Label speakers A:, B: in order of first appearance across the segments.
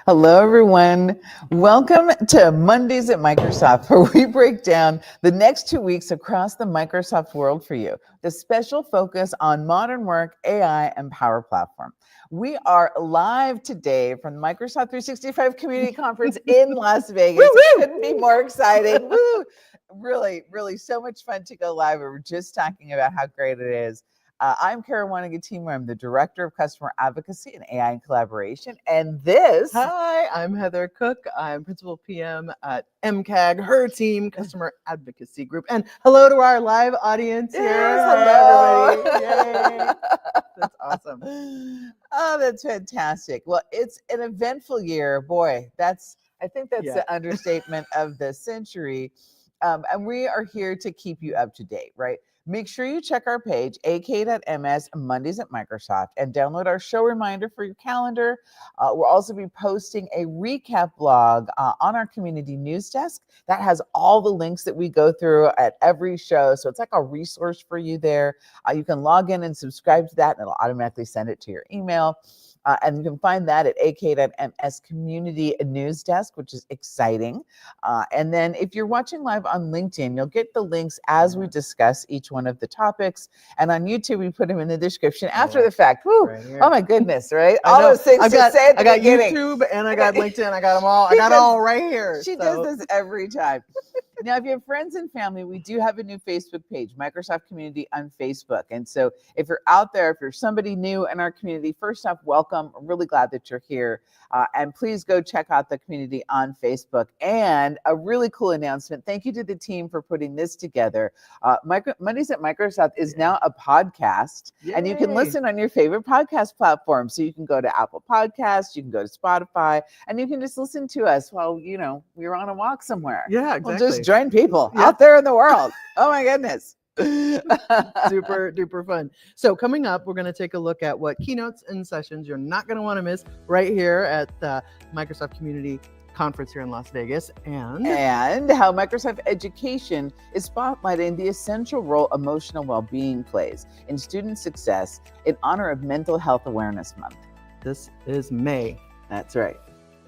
A: Hello, everyone. Welcome to Mondays at Microsoft, where we break down the next 2 weeks across the Microsoft world for you. The special focus on modern work, AI, and Power Platform. We are live today from the Microsoft 365 Community Conference in Las Vegas. It couldn't be more exciting. Woo! Really so much fun to go live. We were just talking about how great it is. I'm Kara Wanigatimo. I'm the Director of Customer Advocacy and AI and Collaboration. And this...
B: Hi, I'm Heather Cook. I'm Principal PM at MCAG, her team, Customer Advocacy Group. And hello to our live audience here.
A: Yes, hello.
B: Everybody. Yay. That's awesome.
A: Oh, that's fantastic. Well, it's an eventful year. Boy, I think that's the understatement of the century. And we are here to keep you up to date, right? Make sure you check our page, ak.ms Mondays at Microsoft, and download our show reminder for your calendar. We'll also be posting a recap blog on our community news desk that has all the links that we go through at every show. So it's like a resource for you there. You can log in and subscribe to that, and it'll automatically send it to your email. And you can find that at ak.ms Community News Desk, which is exciting. And then if you're watching live on LinkedIn, you'll get the links as we discuss each one of the topics. And on YouTube, we put them in the description after the fact. Woo! Right, oh my goodness, right? All those things to say at the beginning.
B: YouTube and I got LinkedIn. I got them all. I got it all right here.
A: She does this every time. Now, if you have friends and family, we do have a new Facebook page, Microsoft Community on Facebook. And so if you're out there, if you're somebody new in our community, first off, welcome. I'm really glad that you're here. And please go check out the community on Facebook. And a really cool announcement. Thank you to the team for putting this together. Mondays at Microsoft is now a podcast. Yay. And you can listen on your favorite podcast platform. So you can go to Apple Podcasts, you can go to Spotify, and you can just listen to us while, we're on a walk somewhere.
B: Yeah, exactly.
A: We'll just join people out there in the world. Oh my goodness.
B: Super duper fun. So coming up, we're going to take a look at what keynotes and sessions you're not going to want to miss right here at the Microsoft Community Conference here in Las Vegas, and
A: how Microsoft Education is spotlighting the essential role emotional well-being plays in student success in honor of Mental Health Awareness Month.
B: This is May.
A: That's right.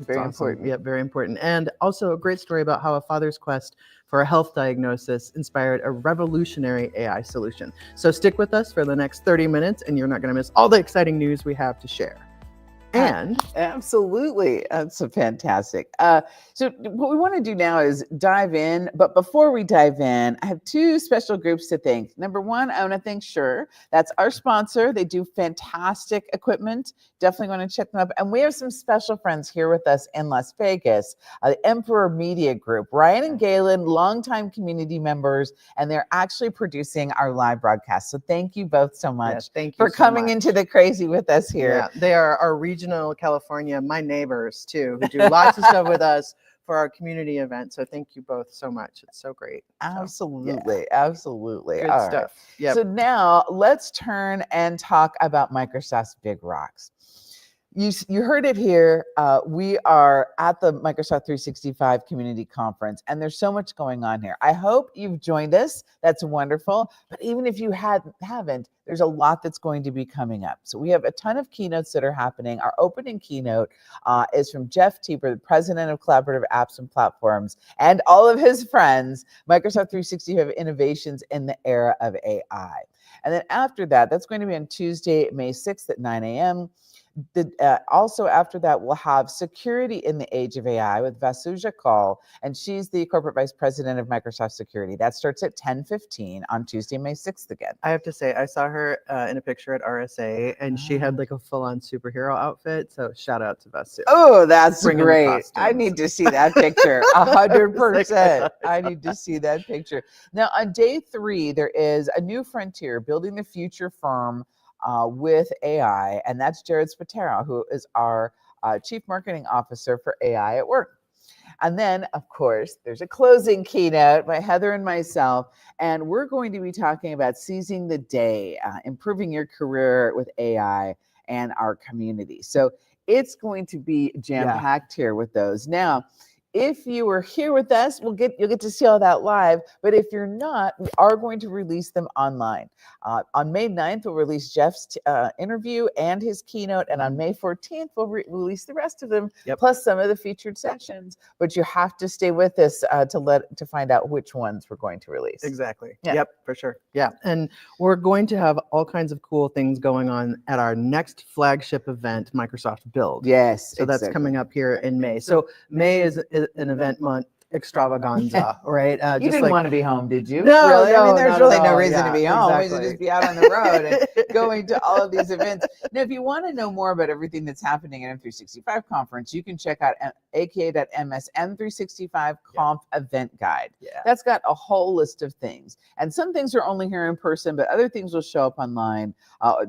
A: Very important.
B: Yeah, very important. And also a great story about how a father's quest for a health diagnosis inspired a revolutionary AI solution. So stick with us for the next 30 minutes and you're not going to miss all the exciting news we have to share. And
A: absolutely, that's so fantastic. So what we want to do now is dive in. But before we dive in, I have two special groups to thank. Number one, I want to thank Shure. That's our sponsor. They do fantastic equipment. Definitely want to check them up. And we have some special friends here with us in Las Vegas, the Emperor Media Group. Ryan and Galen, longtime community members, and they're actually producing our live broadcast. So thank you both so much.
B: Yes, thank you
A: for coming into the crazy with us here.
B: Yeah, they are our regional California, my neighbors too, who do lots of stuff with us for our community event. So thank you both so much. It's so great.
A: Absolutely. Absolutely.
B: Good stuff.
A: Right.
B: Yep.
A: So now let's turn and talk about Microsoft's Big Rocks. You heard it here. We are at the Microsoft 365 Community Conference, and there's so much going on here. I hope you've joined us. That's wonderful. But even if you haven't, there's a lot that's going to be coming up. So we have a ton of keynotes that are happening. Our opening keynote is from Jeff Teper, the president of Collaborative Apps and Platforms, and all of his friends, Microsoft 365 Innovations in the Era of AI. And then after that, that's going to be on Tuesday, May 6th at 9 a.m. Also after that, we'll have Security in the Age of AI with Vasuja Kaul, and she's the Corporate Vice President of Microsoft Security. That starts at 10:15 on Tuesday, May 6th again.
B: I have to say, I saw her in a picture at RSA, and she had like a full-on superhero outfit, so shout out to Vasu.
A: Oh, that's great. I need to see that picture, 100%. I need to see that picture. Now, on day 3, there is a new frontier, building the future firm with AI, and that's Jared Spataro, who is our Chief Marketing Officer for AI at Work. And then, of course, there's a closing keynote by Heather and myself, and we're going to be talking about seizing the day, improving your career with AI and our community. So it's going to be jam-packed here with those. Now, if you are here with us, you'll get to see all that live. But if you're not, we are going to release them online. On May 9th, we'll release Jeff's interview and his keynote. And on May 14th, we'll release the rest of them, plus some of the featured sessions. But you have to stay with us to find out which ones we're going to release.
B: Exactly.
A: Yeah.
B: Yep, for sure. Yeah. And we're going to have all kinds of cool things going on at our next flagship event, Microsoft Build.
A: Yes.
B: So that's coming up here in May. So May is an event month extravaganza, right?
A: You didn't want to be home, did you?
B: No,
A: really?
B: no,
A: I mean, there's
B: not
A: really
B: at
A: no
B: all.
A: reason to be home. We
B: Exactly.
A: should just be out on the road and going to all of these events. Now, if you want to know more about everything that's happening at M365 conference, you can check out aka.ms M365 Conf event guide.
B: Yeah.
A: That's got a whole list of things. And some things are only here in person, but other things will show up online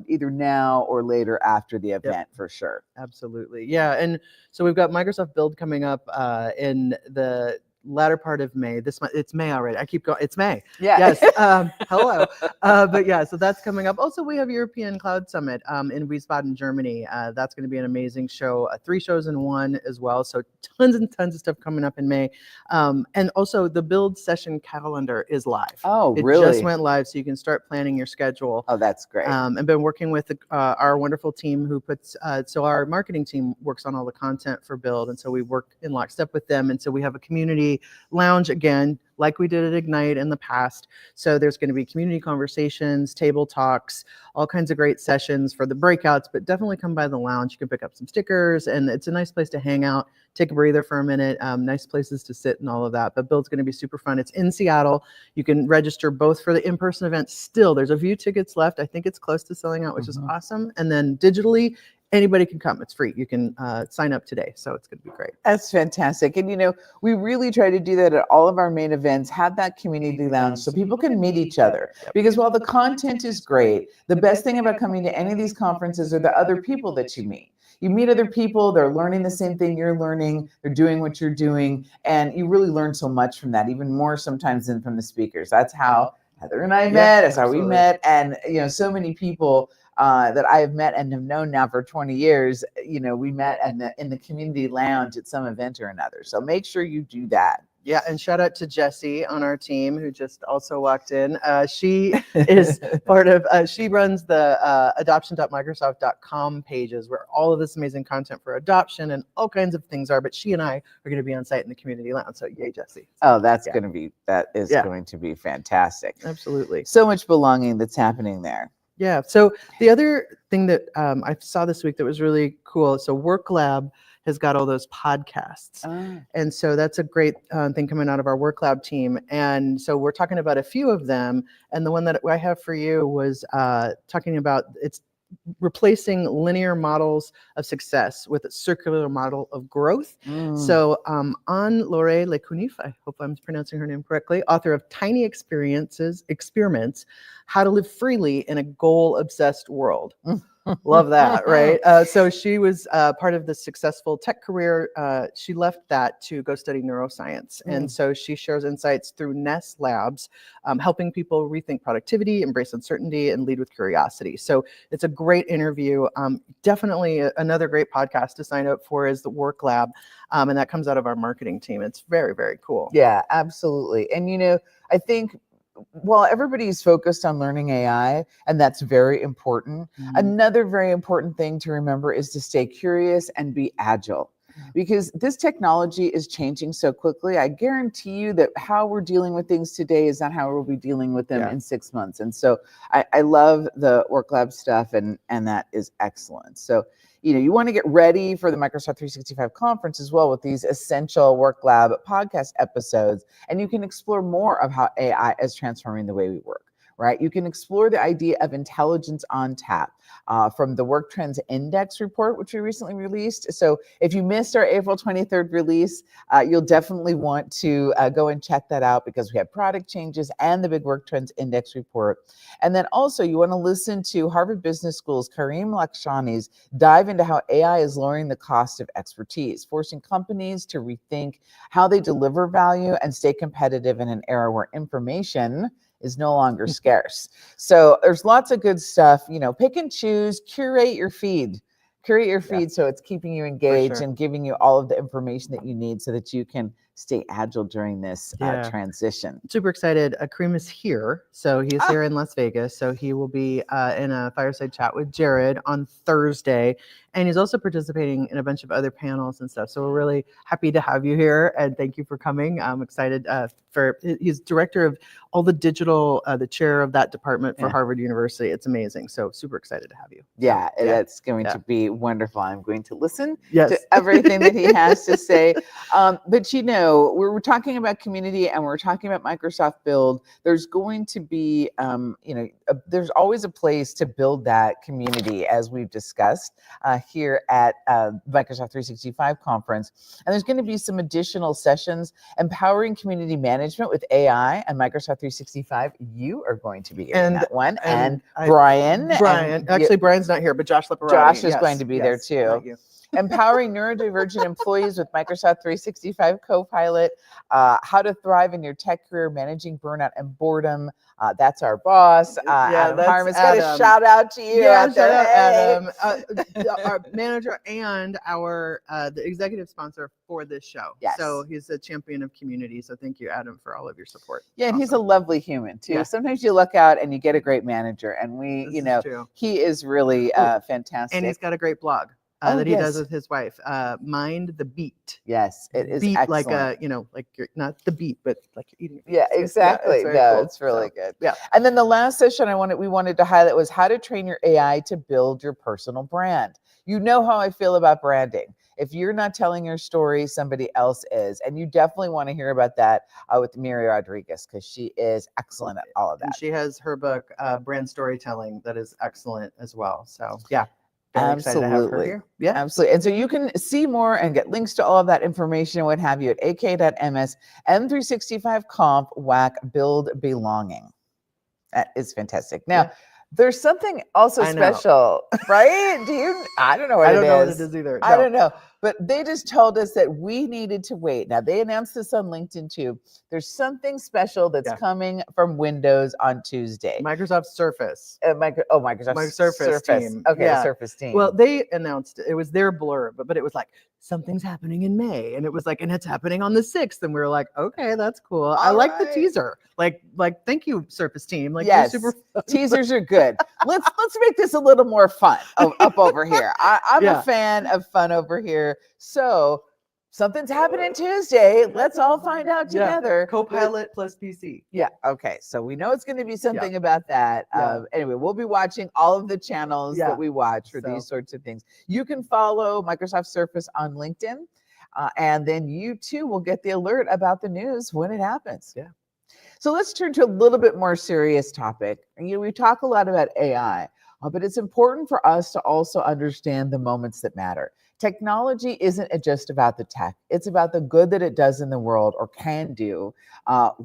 A: either now or later after the event for sure.
B: Absolutely. Yeah. And so we've got Microsoft Build coming up in the latter part of May. This month, it's May already. I keep going. It's May.
A: Yeah.
B: Yes. Hello. But yeah, so that's coming up. Also, we have European Cloud Summit in Wiesbaden, Germany. That's going to be an amazing show. 3 shows in one as well. So tons and tons of stuff coming up in May. And also the Build session calendar is live.
A: Oh,
B: it
A: really?
B: just went live, so you can start planning your schedule.
A: Oh, that's great.
B: I've been working with our wonderful team who puts, so our marketing team works on all the content for Build. And so we work in lockstep with them. And so we have a community lounge again, like we did at Ignite in the past. So there's going to be community conversations, table talks, all kinds of great sessions for the breakouts, but definitely come by the lounge. You can pick up some stickers, and it's a nice place to hang out, take a breather for a minute, nice places to sit and all of that. But Build's going to be super fun. It's in Seattle. You can register both for the in-person event still. There's a few tickets left. I think it's close to selling out, which is awesome. And then digitally, anybody can come. It's free. You can sign up today. So it's going to be great.
A: That's fantastic. And, we really try to do that at all of our main events, have that community lounge so people can meet each other. Because while the content is great, the best thing about coming to any of these conferences are the other people that you meet. You meet other people, they're learning the same thing you're learning, they're doing what you're doing, and you really learn so much from that, even more sometimes than from the speakers. That's how Heather and I met, that's how we met, and so many people that I have met and have known now for 20 years, we met in the community lounge at some event or another. So make sure you do that.
B: Yeah, and shout out to Jessie on our team who just also walked in. She is part of, she runs the adoption.microsoft.com pages where all of this amazing content for adoption and all kinds of things are, but she and I are going to be on site in the community lounge. So yay, Jessie.
A: Oh, that is going to be fantastic.
B: Absolutely.
A: So much belonging that's happening there.
B: Yeah. So the other thing that I saw this week that was really cool, so WorkLab has got all those podcasts. And so that's a great thing coming out of our WorkLab team. And so we're talking about a few of them. And the one that I have for you was talking about it's replacing linear models of success with a circular model of growth. So Anne-Laure Lecunif, I hope I'm pronouncing her name correctly, author of Tiny Experiments, How to Live Freely in a Goal-Obsessed World. Love that, right? So she was part of the successful tech career. She left that to go study neuroscience. And so she shares insights through Nest Labs, helping people rethink productivity, embrace uncertainty, and lead with curiosity. So it's a great interview. Definitely another great podcast to sign up for is the Work Lab. And that comes out of our marketing team. It's very, very cool.
A: Yeah, absolutely. And, I think while everybody's focused on learning AI, and that's very important, another very important thing to remember is to stay curious and be agile. Because this technology is changing so quickly. I guarantee you that how we're dealing with things today is not how we'll be dealing with them in 6 months. And so I love the WorkLab stuff, and that is excellent. So, you want to get ready for the Microsoft 365 conference as well with these essential WorkLab podcast episodes. And you can explore more of how AI is transforming the way we work. Right? You can explore the idea of intelligence on tap from the Work Trends Index report, which we recently released. So if you missed our April 23rd release, you'll definitely want to go and check that out because we have product changes and the big Work Trends Index report. And then also you want to listen to Harvard Business School's Karim Lakshani's dive into how AI is lowering the cost of expertise, forcing companies to rethink how they deliver value and stay competitive in an era where information is no longer scarce. So there's lots of good stuff, pick and choose, curate your feed. curate your
B: Yeah.
A: feed so it's keeping you engaged
B: sure.
A: and giving you all of the information that you need so that you can stay agile during this
B: Yeah.
A: transition.
B: Super excited. Kareem is here. So he's
A: Ah.
B: here in Las Vegas. So he will be in a fireside chat with Jared on Thursday. And he's also participating in a bunch of other panels and stuff. So we're really happy to have you here. And thank you for coming. I'm excited he's director of all the digital, the chair of that department for Harvard University. It's amazing. So super excited to have you.
A: Yeah, that's going to be wonderful. I'm going to listen to everything that he has to say. But we're talking about community and we're talking about Microsoft Build. There's going to be, there's always a place to build that community, as we've discussed here at Microsoft 365 conference. And there's going to be some additional sessions, empowering community management with AI and Microsoft 365. You are going to be in that one. And Brian.
B: Actually, Brian's not here, but Josh Leparati.
A: Josh is going to be there too. Empowering neurodivergent employees with Microsoft 365 Copilot, how to thrive in your tech career, managing burnout and boredom. That's our boss, Adam Harmon's got a shout out to you.
B: Yeah, shout out Adam, our manager and the executive sponsor for this show.
A: Yes.
B: So he's a champion of community. So thank you, Adam, for all of your support.
A: Yeah, and he's a lovely human too. Yeah. Sometimes you look out and you get a great manager, and he is really fantastic.
B: And he's got a great blog. That he does with his wife, Mind the Beat.
A: Yes, it is
B: beat,
A: excellent.
B: Like you're not the beat, but like you're eating.
A: Yeah, exactly. It's really good.
B: Yeah.
A: And then the last session we wanted to highlight was how to train your AI to build your personal brand. You know how I feel about branding. If you're not telling your story, somebody else is. And you definitely want to hear about that with Miri Rodriguez, because she is excellent at all of that.
B: And she has her book, Brand Storytelling, that is excellent as well. So yeah.
A: Absolutely.
B: Yeah,
A: absolutely. And so you can see more and get links to all of that information and what have you at ak.ms M365 WAC Build Belonging. That is fantastic. Now, there's something also special, right? I don't know what it is.
B: I don't know what it is either.
A: I don't know. But they just told us that we needed to wait. Now, they announced this on LinkedIn too. There's something special that's coming from Windows on Tuesday.
B: Microsoft Surface.
A: Microsoft
B: Surface team.
A: Okay, the Surface team.
B: Well, they announced, it was their blurb, but it was like, something's happening in May. And it was like, and it's happening on the 6th. And we were like, okay, that's cool. I like the teaser. Like, thank you, Surface team. Like,
A: yes, teasers are good. Let's make this a little more fun up over here. I'm a fan of fun over here. So something's happening Tuesday. Let's all find out together.
B: Copilot plus PC.
A: Yeah. Okay. So we know it's going to be something about that. Anyway, we'll be watching all of the channels that we watch for these sorts of things. You can follow Microsoft Surface on LinkedIn, and then you too will get the alert about the news when it happens.
B: Yeah.
A: So let's turn to a little bit more serious topic. We talk a lot about AI, but it's important for us to also understand the moments that matter. Technology isn't just about the tech. It's about the good that it does in the world or can do,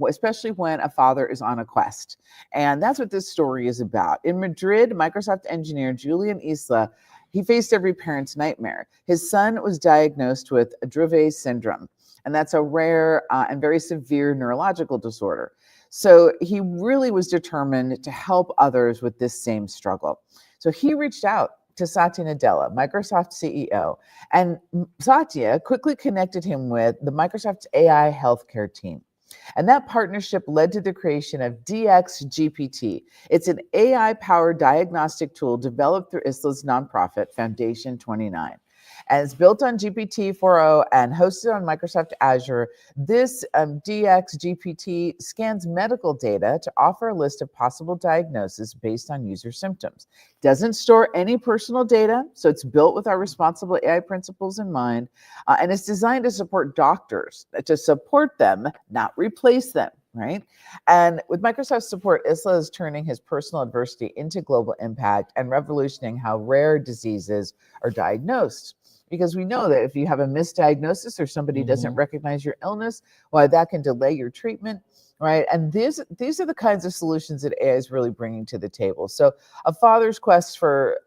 A: especially when a father is on a quest. And that's what this story is about. In Madrid, Microsoft engineer Julian Isla, he faced every parent's nightmare. His son was diagnosed with Dravet syndrome, and that's a rare and very severe neurological disorder. So he really was determined to help others with this same struggle. So he reached out to Satya Nadella, Microsoft CEO, and Satya quickly connected him with the Microsoft AI healthcare team. And that partnership led to the creation of DXGPT. It's an AI-powered diagnostic tool developed through Isla's nonprofit, Foundation 29. And it's built on GPT-4o and hosted on Microsoft Azure. This DXGPT scans medical data to offer a list of possible diagnoses based on user symptoms. Doesn't store any personal data, so it's built with our responsible AI principles in mind, and it's designed to support doctors, to support them, not replace them. Right? And with Microsoft support, Isla is turning his personal adversity into global impact and revolutioning how rare diseases are diagnosed. Because we know that if you have a misdiagnosis or somebody doesn't recognize your illness, well, that can delay your treatment, right? And these are the kinds of solutions that AI is really bringing to the table. So a father's quest for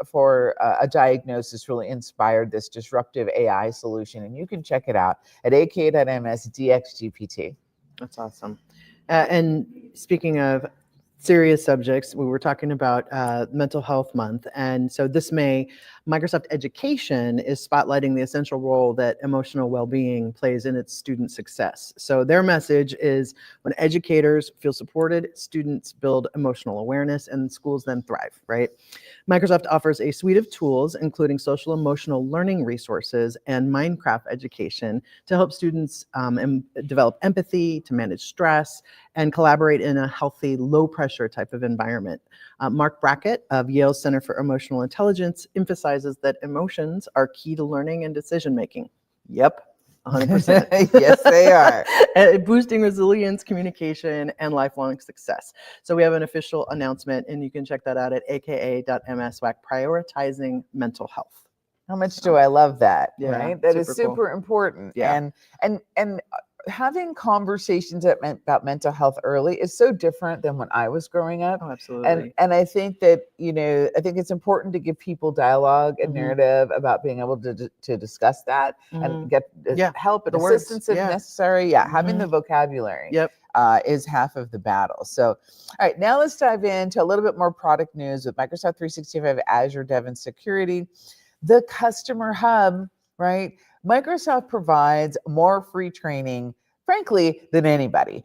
A: a diagnosis really inspired this disruptive AI solution, and you can check it out at ak.ms DXGPT.
B: That's awesome. And speaking of serious subjects. We were talking about Mental Health Month. And so this May, Microsoft Education is spotlighting the essential role that emotional well-being plays in its student success. So their message is when educators feel supported, students build emotional awareness and schools then thrive, right? Microsoft offers a suite of tools, including social emotional learning resources and Minecraft education to help students develop empathy, to manage stress, and collaborate in a healthy, low-pressure type of environment. Mark Brackett of Yale Center for Emotional Intelligence emphasizes that emotions are key to learning and decision-making. Yep. 100%.
A: Yes, they are.
B: Boosting resilience, communication, and lifelong success. So we have an official announcement, and you can check that out at aka.ms/, prioritizing mental health.
A: How much do I love that,
B: Yeah,
A: right? That is
B: super cool.
A: super important.
B: Yeah.
A: And having conversations about mental health early is so different than when I was growing up.
B: Oh, absolutely.
A: And I think that, I think it's important to give people dialogue and narrative about being able to discuss that and get help and
B: The words.
A: assistance if necessary. Yeah, having the
B: Mhm.
A: vocabulary
B: Yep.
A: is half of the battle. So, all right, now let's dive into a little bit more product news with Microsoft 365, Azure Dev and Security. The Customer Hub, right? Microsoft provides more free training, frankly, than anybody,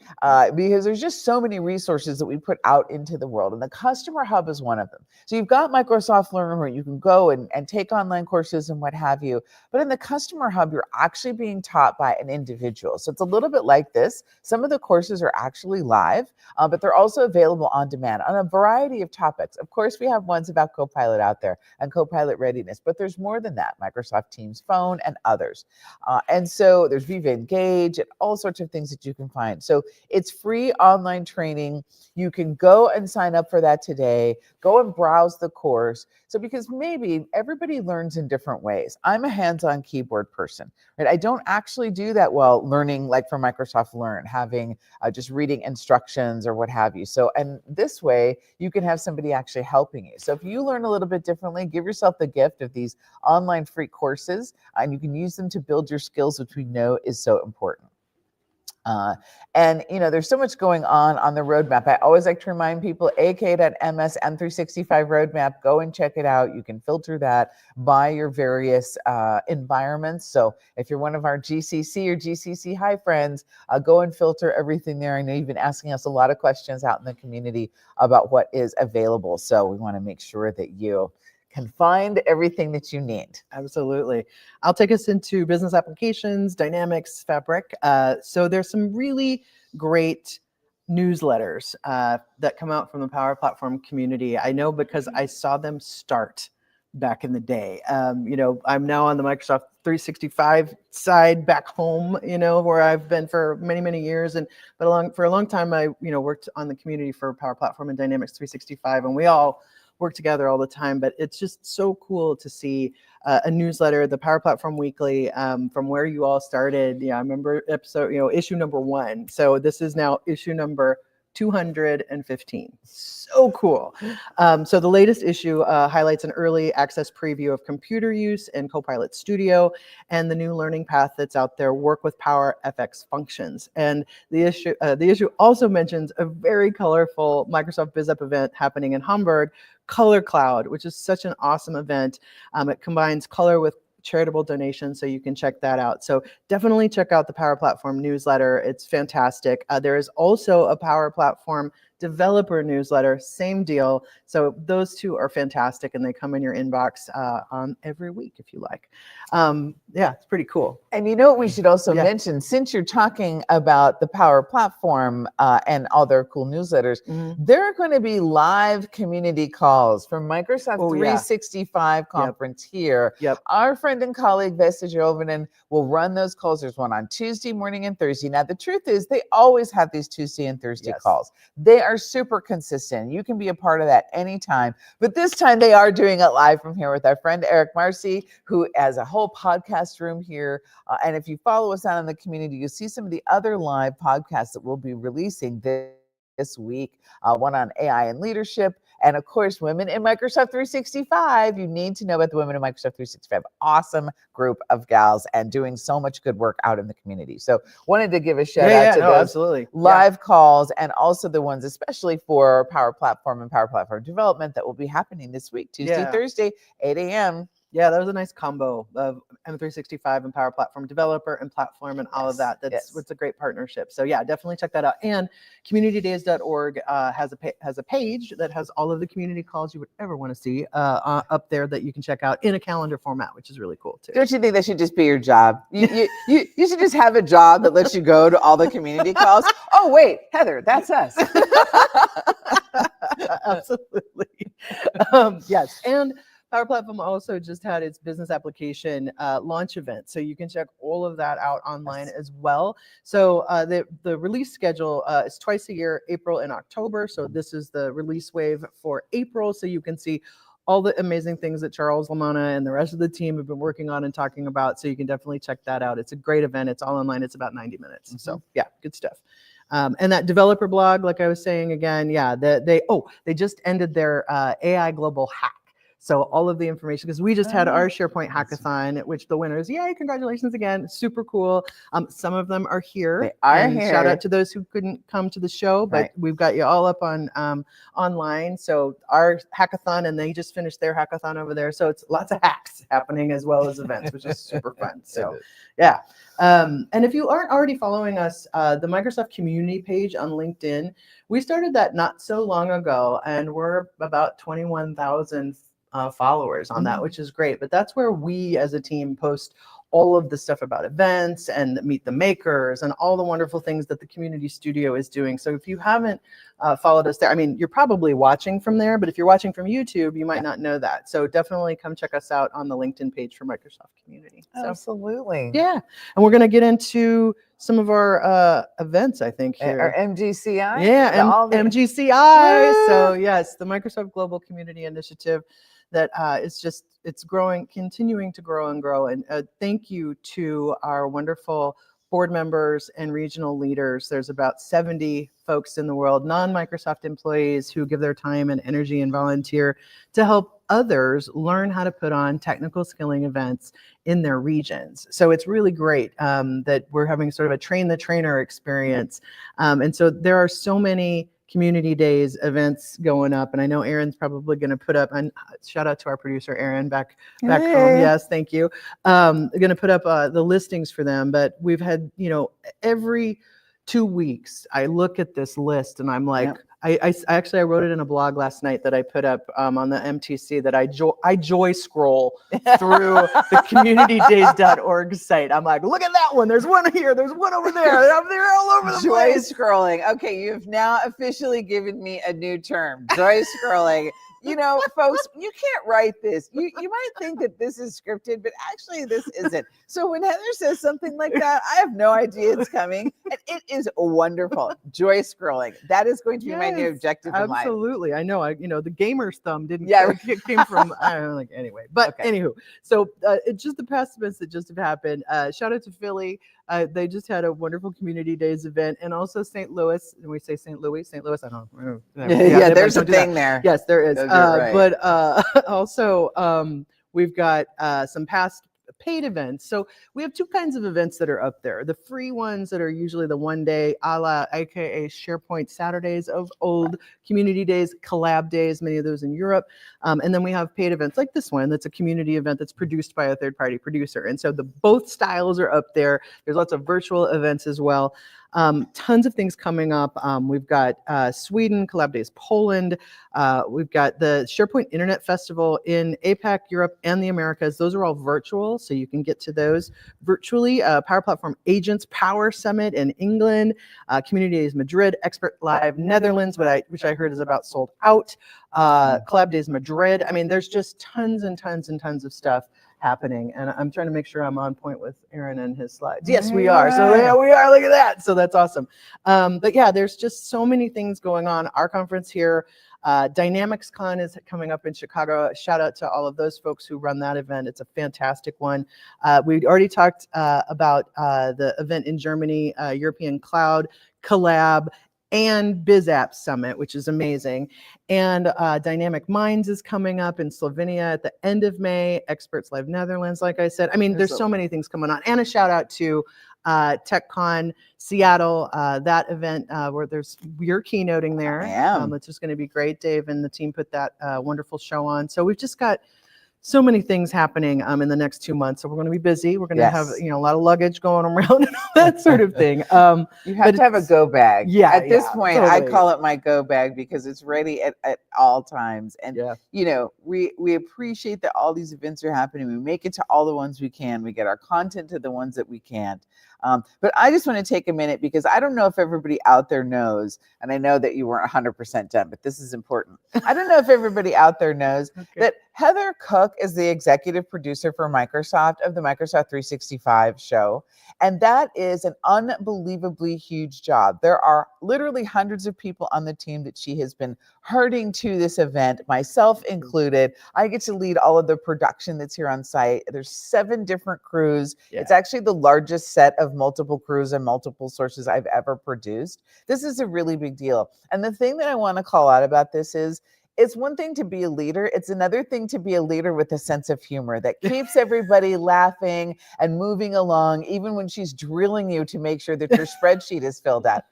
A: because there's just so many resources that we put out into the world, and the Customer Hub is one of them. So you've got Microsoft Learn, where you can go and take online courses and what have you, but in the Customer Hub, you're actually being taught by an individual. So it's a little bit like this. Some of the courses are actually live, but they're also available on demand on a variety of topics. Of course, we have ones about Copilot out there and Copilot readiness, but there's more than that, Microsoft Teams Phone and others. And so there's Viva Engage and all sorts of things that you can find. So it's free online training. You can go and sign up for that today. Go and browse the course. So because maybe everybody learns in different ways. I'm a hands-on keyboard person, right? I don't actually do that well learning like from Microsoft Learn, having just reading instructions or what have you. So, and this way you can have somebody actually helping you. So if you learn a little bit differently, give yourself the gift of these online free courses, and you can use them to build your skills, which we know is so important. And there's so much going on the roadmap. I always like to remind people, ak.ms M365 roadmap, go and check it out. You can filter that by your various environments. So if you're one of our GCC or GCC High friends, go and filter everything there. I know you've been asking us a lot of questions out in the community about what is available. So we want to make sure that you can find everything that you need.
B: Absolutely. I'll take us into business applications, Dynamics, Fabric. So there's some really great newsletters that come out from the Power Platform community. I know because I saw them start back in the day. I'm now on the Microsoft 365 side back home, where I've been for many, many years. But for a long time, I, worked on the community for Power Platform and Dynamics 365, and we all work together all the time, but it's just so cool to see a newsletter, the Power Platform Weekly, from where you all started. Yeah, I remember issue number 1. So this is now issue number 215. So cool. So the latest issue highlights an early access preview of computer use and Copilot Studio and the new learning path that's out there, Work with Power FX Functions. And the issue also mentions a very colorful Microsoft BizUp event happening in Hamburg, Color Cloud, which is such an awesome event. It combines color with charitable donations, so you can check that out. So definitely check out the Power Platform newsletter. It's fantastic. There is also a Power Platform developer newsletter, same deal. So those two are fantastic, and they come in your inbox on every week if you like. Yeah, it's pretty cool.
A: And what we should also mention, since you're talking about the Power Platform and all their cool newsletters, there are going to be live community calls from Microsoft 365 conference here. Our friend and colleague Vesa Jovinen will run those calls. There's one on Tuesday morning and Thursday. Now, the truth is they always have these Tuesday and Thursday calls. They are super consistent. You can be a part of that anytime. But this time they are doing it live from here with our friend Eric Marcy, who has a whole podcast room here. And if you follow us out in the community, you'll see some of the other live podcasts that we'll be releasing this week, one on AI and leadership, And of course, Women in Microsoft 365. You need to know about the Women in Microsoft 365. Awesome group of gals and doing so much good work out in the community. So wanted to give a shout out to those
B: absolutely.
A: live calls and also the ones especially for Power Platform and Power Platform development that will be happening this week, Tuesday, Thursday, 8 a.m.
B: Yeah, that was a nice combo of M365 and Power Platform Developer and Platform and all of that. It's a great partnership. So yeah, definitely check that out. And communitydays.org has a page that has all of the community calls you would ever want to see up there that you can check out in a calendar format, which is really cool too.
A: Don't you think that should just be your job? You should just have a job that lets you go to all the community calls. Oh wait, Heather, that's us.
B: Absolutely. Yes, and Power Platform also just had its business application launch event. So you can check all of that out online as well. So the release schedule is twice a year, April and October. So this is the release wave for April. So you can see all the amazing things that Charles Lamanna and the rest of the team have been working on and talking about. So you can definitely check that out. It's a great event. It's all online. It's about 90 minutes. So yeah, good stuff. And that developer blog, like I was saying again, yeah, they just ended their AI Global Hack. So all of the information, because we just had our SharePoint hackathon, which the winners, yay, congratulations again, super cool. Some of them are here.
A: They are here.
B: Shout out to those who couldn't come to the show, but we've got you all up on online. So our hackathon, and they just finished their hackathon over there. So it's lots of hacks happening as well as events, which is super fun. So yeah. And if you aren't already following us, the Microsoft community page on LinkedIn, we started that not so long ago, and we're about 21,000 followers on that, which is great. But that's where we as a team post all of the stuff about events and Meet the Makers and all the wonderful things that the Community Studio is doing. So if you haven't followed us there, I mean, you're probably watching from there, but if you're watching from YouTube, you might not know that. So definitely come check us out on the LinkedIn page for Microsoft Community. So,
A: absolutely.
B: Yeah. And we're going to get into some of our events, I think, here.
A: Our MGCI?
B: Yeah, MGCI. So yes, the Microsoft Global Community Initiative that it's growing, continuing to grow and grow. And thank you to our wonderful board members and regional leaders. There's about 70 folks in the world, non-Microsoft employees, who give their time and energy and volunteer to help others learn how to put on technical skilling events in their regions. So it's really great that we're having sort of a train the trainer experience. And so there are so many community days events going up, and I know Aaron's probably going to put up, and shout out to our producer Aaron back home. Yes, thank you. Going to put up the listings for them, but we've had, every 2 weeks I look at this list and I'm like, I actually wrote it in a blog last night that I put up on the MTC, that I joy scroll through the communitydays.org site. I'm like, look at that one. There's one here. There's one over there. They're all over the place.
A: Joy scrolling. Okay, you've now officially given me a new term. Joy scrolling. Folks, you can't write this. You might think that this is scripted, but actually this isn't. So when Heather says something like that, I have no idea it's coming. And it is wonderful. Joy scrolling. That is going to be my new objective in life.
B: Absolutely. I know. The gamer's thumb didn't it came from, I don't know, anyway. But anywho, so it's just the past events that just have happened. Shout out to Philly. They just had a wonderful Community Days event, and also St. Louis. And we say St. Louis, I don't know.
A: There's a thing there.
B: Yes, there is.
A: Right.
B: But also we've got some past paid events. So we have two kinds of events that are up there. The free ones that are usually the one day, aka SharePoint Saturdays of old, Community Days, Collab Days, many of those in Europe. And then we have paid events like this one that's a community event that's produced by a third-party producer. And so both styles are up there. There's lots of virtual events as well. Tons of things coming up. We've got Sweden, Collab Days Poland. We've got the SharePoint Internet Festival in APAC, Europe, and the Americas. Those are all virtual, so you can get to those virtually. Power Platform Agents Power Summit in England, Community Days Madrid, Expert Live Netherlands, which I heard is about sold out. Collab Days Madrid. I mean, there's just tons and tons and tons of stuff happening, and I'm trying to make sure I'm on point with Aaron and his slides. Yes, we are. So yeah, we are. Look at that. So that's awesome. But yeah, there's just so many things going on. Our conference here, Dynamics Con, is coming up in Chicago. Shout out to all of those folks who run that event. It's a fantastic one. We already talked about the event in Germany, European Cloud Collab. and BizApp Summit, which is amazing. And Dynamic Minds is coming up in Slovenia at the end of May. Experts Live Netherlands, like I said. I mean, there's so many things coming on. And a shout out to TechCon Seattle, that event where you're keynoting there.
A: I am.
B: It's just going to be great. Dave and the team put that wonderful show on. So we've just got so many things happening in the next 2 months. So we're going to be busy. We're going to have a lot of luggage going around and all that sort of thing.
A: You have to have a go bag.
B: Yeah.
A: At this point, I
B: totally.
A: call it my go bag because it's ready at all times. And we appreciate that all these events are happening. We make it to all the ones we can. We get our content to the ones that we can't. But I just want to take a minute because I don't know if everybody out there knows, and I know that you weren't 100% done, but this is important. I don't know if everybody out there knows that Heather Cook is the executive producer for Microsoft of the Microsoft 365 show. And that is an unbelievably huge job. There are literally hundreds of people on the team that she has been herding to this event, myself included. I get to lead all of the production that's here on site. There's 7 different crews. Yeah. It's actually the largest set of multiple crews and multiple sources I've ever produced. This is a really big deal. And the thing that I want to call out about this is, it's one thing to be a leader. It's another thing to be a leader with a sense of humor that keeps everybody laughing and moving along, even when she's drilling you to make sure that your spreadsheet is filled out.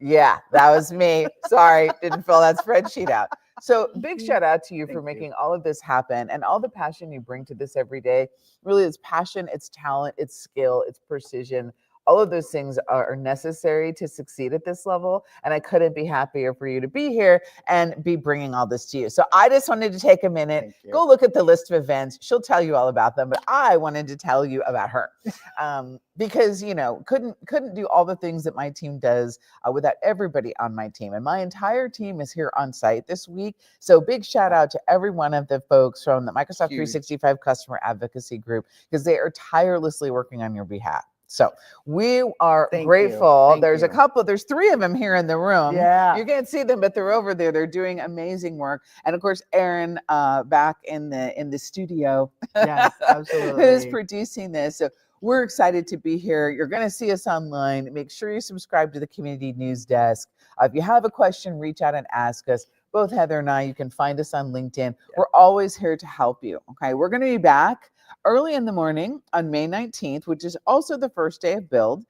A: Yeah, that was me. Sorry, didn't fill that spreadsheet out. So big shout out to you for making all of this happen and all the passion you bring to this every day. Really, it's passion, it's talent, it's skill, it's precision. All of those things are necessary to succeed at this level. And I couldn't be happier for you to be here and be bringing all this to you. So I just wanted to take a minute, go look at the list of events. She'll tell you all about them, but I wanted to tell you about her because, couldn't do all the things that my team does without everybody on my team. And my entire team is here on site this week. So big shout out to every one of the folks from the Microsoft 365 Customer Advocacy Group, because they are tirelessly working on your behalf. So we are grateful. There's 3 of them here in the room. Yeah. You can't see them, but they're over there. They're doing amazing work. And of course, Aaron back in the studio.
B: Yes, absolutely.
A: Who's producing this. So we're excited to be here. You're going to see us online. Make sure you subscribe to the Community News Desk. If you have a question, reach out and ask us. Both Heather and I, you can find us on LinkedIn. Yeah. We're always here to help you. Okay, we're going to be back early in the morning on May 19th, which is also the first day of Build.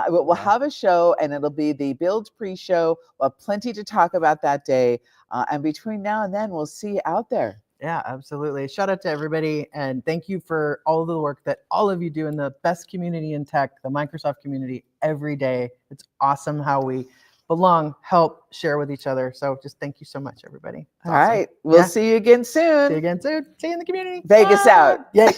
A: We'll have a show, and it'll be the Build pre-show. We'll have plenty to talk about that day. And between now and then, we'll see you out there.
B: Yeah, absolutely. Shout out to everybody. And thank you for all of the work that all of you do in the best community in tech, the Microsoft community, every day. It's awesome how we belong, help, share with each other. So just thank you so much, everybody.
A: All right. We'll see you again soon.
B: See you again soon. See you in the community.
A: Vegas out.
B: Yay.